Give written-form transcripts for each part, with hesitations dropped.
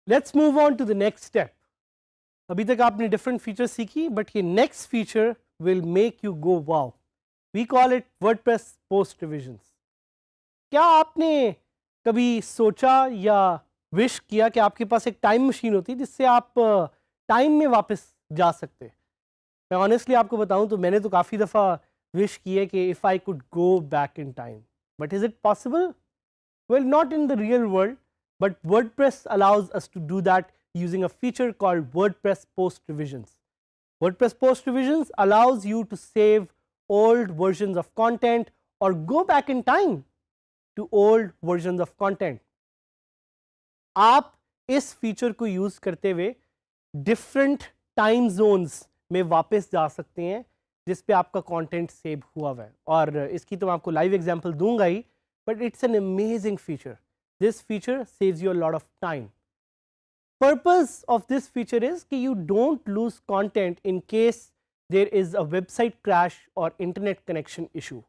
Let's move on to the next step. अभी तक आपने डिफरेंट फीचर सीखी, बट ये next feature will make you go wow. We call it WordPress post revisions. क्या आपने कभी सोचा या विश किया कि आपके पास एक टाइम मशीन होती जिससे आप टाइम में वापस जा सकते? मैं ऑनेस्टली आपको बताऊं तो मैंने तो काफ़ी दफ़ा विश की है कि if I could go back in time, but is it possible? Well, not in the real world, but WordPress allows us to do that using a feature called WordPress Post Revisions. WordPress Post Revisions allows you to save old versions of content or go back in time to old versions of content. आप इस feature को use करते हुए different time zones में वापस जा सकते हैं जिस पे आपका कंटेंट सेव हुआ हुआ है, और इसकी तो मैं आपको लाइव एग्जांपल दूंगा ही, but it's an amazing feature. This feature saves you a lot of time. Purpose of this feature is that you don't lose content in case there is a website crash or internet connection issue.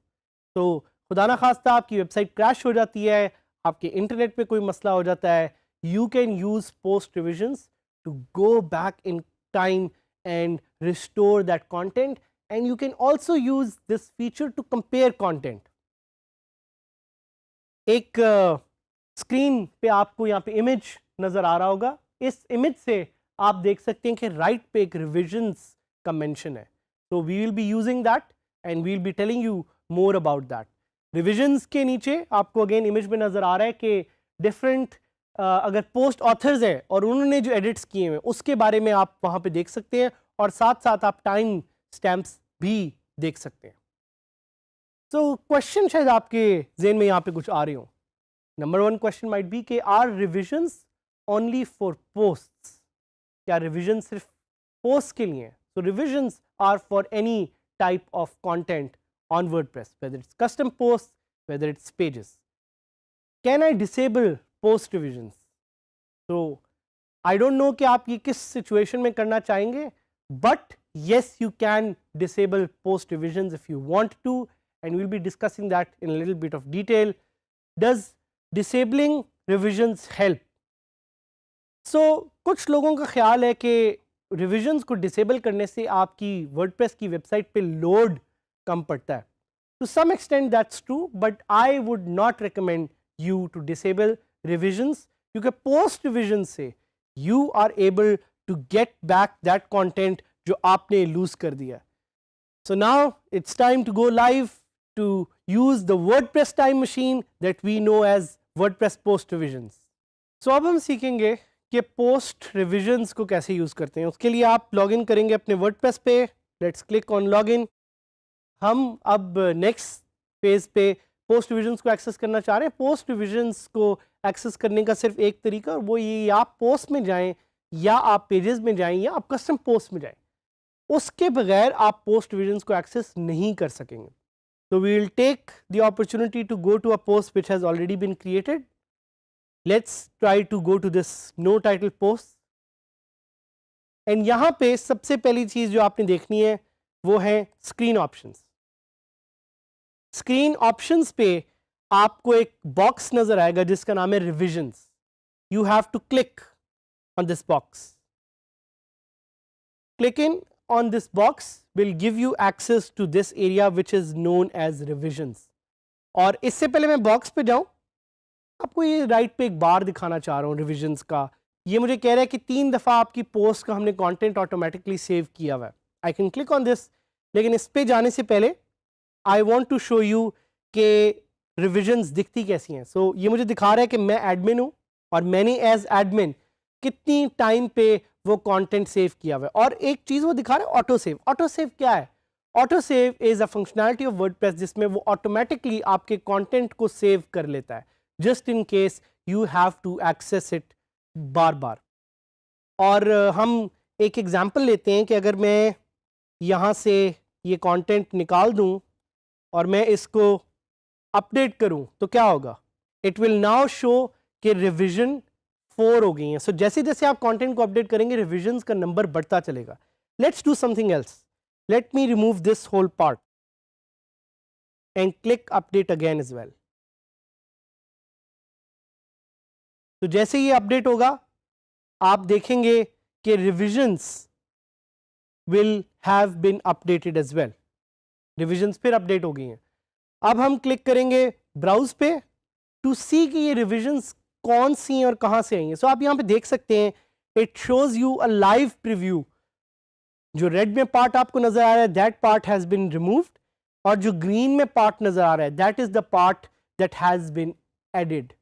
तो खुदा ना खास्ता आपकी website crash हो जाती है, आपके internet पे कोई मसला हो जाता है, you can use post revisions to go back in time and restore that content, and you can also use this feature to compare content. एक स्क्रीन पे आपको यहाँ पे इमेज नज़र आ रहा होगा. इस इमेज से आप देख सकते हैं कि राइट पे एक रिविजन्स का मेंशन है. तो we will be using that and we will be telling you more about that. Revisions के नीचे आपको अगेन इमेज में नज़र आ रहा है कि डिफरेंट अगर पोस्ट ऑथर्स हैं और उन्होंने जो एडिट्स किए हैं उसके बारे में आप वहाँ पे देख सकते हैं, और साथ साथ आप टाइम स्टैम्प्स भी देख सकते हैं. तो क्वेश्चन शायद आपके जेन में यहाँ पे कुछ आ रहे हो. Number one question might be कि are revisions only for posts? क्या रिविजन सिर्फ पोस्ट के लिए हैं? So revisions are for any type of content on WordPress, whether it's custom post, whether it's pages. Can I disable post revisions? तो I don't know कि आप ये किस सिचुएशन में करना चाहेंगे, but yes, you can disable post revisions if you want to, and we'll be discussing that in a little bit of detail. Does disabling revisions help? So कुछ लोगों का ख्याल है कि revisions को disable करने से आपकी WordPress की वेबसाइट पे लोड कम पड़ता है. To some extent that's true, but I would not recommend you to disable revisions, क्योंकि post revisions से you are able to get back that content जो आपने लूज कर दिया. So now it's time to go live to use the WordPress time machine that we know as WordPress post revisions. So अब हम सीखेंगे कि post revisions को कैसे यूज करते हैं. उसके लिए आप लॉगिन करेंगे अपने WordPress पे. Let's click on login. हम अब नेक्स्ट पेज पे पोस्ट रिविजन्स को एक्सेस करना चाह रहे हैं. पोस्ट रिविजन्स को एक्सेस करने का सिर्फ एक तरीका, और वो ये, आप पोस्ट में जाएं या आप पेजेस में जाएं या आप कस्टम पोस्ट में जाएं. उसके बगैर आप पोस्ट रिविजन्स को एक्सेस नहीं कर सकेंगे. तो we will take the opportunity to go to a post which has already been created. Let's try to go to this no title post, and यहाँ पे सबसे पहली चीज जो आपने देखनी है वो है स्क्रीन ऑप्शंस. स्क्रीन ऑप्शंस पे आपको एक बॉक्स नजर आएगा जिसका नाम है revisions. You have to click on this box. Clicking on this box will give you access to this area which is known as revisions. और इससे पहले मैं बॉक्स पे जाऊं, आपको ये राइट पे एक बार दिखाना चाह रहा हूँ रिविजन्स का. ये मुझे कह रहा है कि 3 दफ़ा आपकी पोस्ट का हमने कंटेंट ऑटोमेटिकली सेव किया हुआ है. I can click on this, लेकिन इस पे जाने से पहले I want to show you कि रिविजन्स दिखती कैसी हैं. सो ये मुझे दिखा रहा है कि मैं एडमिन हूँ और मैंने एज एडमिन कितनी टाइम पे वो कंटेंट सेव किया हुआ है. और एक चीज़ वो दिखा रहा है ऑटो सेव. ऑटो सेव क्या है? Auto save is a functionality of WordPress जिसमें वो ऑटोमेटिकली आपके कंटेंट को सेव कर लेता है, just in case you have to access it बार बार. और हम एक एग्जांपल लेते हैं कि अगर मैं यहाँ से ये कंटेंट निकाल दूँ और मैं इसको अपडेट करूं तो क्या होगा, इट विल नाउ शो कि रिवीजन 4 हो गई हैं. सो जैसे जैसे आप कंटेंट को अपडेट करेंगे रिविजन्स का नंबर बढ़ता चलेगा. Let's do something else. Let me remove this whole part and click update again as well. तो जैसे ये अपडेट होगा आप देखेंगे कि revisions will have been updated as well. Revisions फिर अपडेट हो गई हैं. अब हम क्लिक करेंगे ब्राउज पे टू सी कि ये रिविजन्स कौन सी हैं और कहां से आई हैं. सो आप यहां पे देख सकते हैं it shows you a live preview. जो रेड में पार्ट आपको नजर आ रहा है that part has been removed, और जो ग्रीन में पार्ट नजर आ रहा है that is the part that has been added.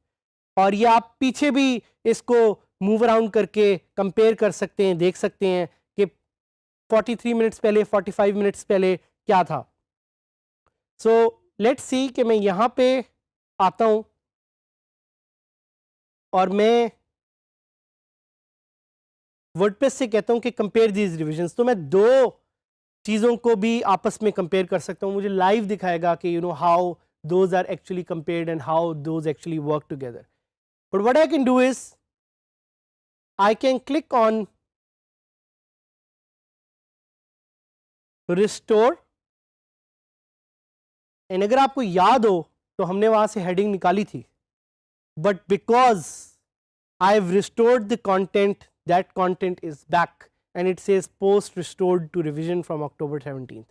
और ये आप पीछे भी इसको मूव अराउंड करके कंपेयर कर सकते हैं, देख सकते हैं कि 43 मिनट्स पहले 45 मिनट्स पहले क्या था. सो लेट्स सी कि मैं यहां पे आता हूं और मैं वर्डप्रेस से कहता हूं कि कंपेयर दीज रिविजन्स. तो मैं दो चीज़ों को भी आपस में कंपेयर कर सकता हूं. मुझे लाइव दिखाएगा कि you know how those are actually compared and how those actually work together. But what I can do is I can click on restore. And अगर आपको याद हो तो हमने वहां से हेडिंग निकाली थी, but because I have restored the content, that content is back and it says post restored to revision from October 17th.